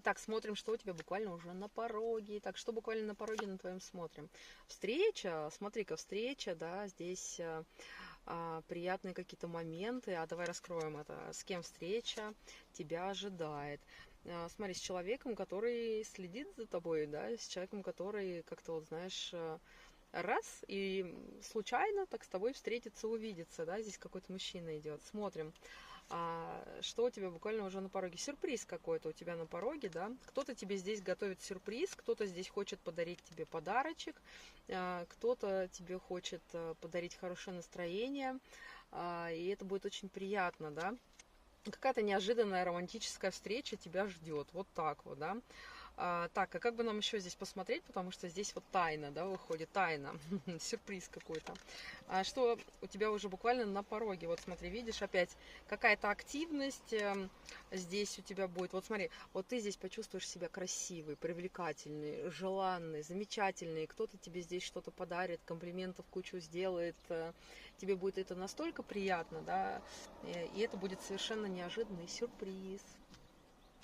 Так, смотрим, что у тебя буквально уже на пороге. Так, что буквально на пороге на твоем смотрим? Встреча, смотри-ка, встреча, да, здесь приятные какие-то моменты. А давай раскроем это. С кем встреча тебя ожидает? Смотри, с человеком, который следит за тобой, да, с человеком, который как-то, вот знаешь, раз и случайно так с тобой встретиться, увидеться, да, здесь какой-то мужчина идет. Смотрим. Что у тебя буквально уже на пороге? Сюрприз какой-то у тебя на пороге, да? Кто-то тебе здесь готовит сюрприз, кто-то здесь хочет подарить тебе подарочек, кто-то тебе хочет подарить хорошее настроение, и это будет очень приятно, да? Какая-то неожиданная романтическая встреча тебя ждет, вот так вот, да? Так, а как бы нам еще здесь посмотреть, потому что здесь вот тайна, да, выходит, тайна, сюрприз какой-то. Что у тебя уже буквально на пороге, вот смотри, видишь, опять какая-то активность здесь у тебя будет. Вот смотри, вот ты здесь почувствуешь себя красивый, привлекательный, желанный, замечательный, кто-то тебе здесь что-то подарит, комплиментов кучу сделает, тебе будет это настолько приятно, да, и это будет совершенно неожиданный сюрприз.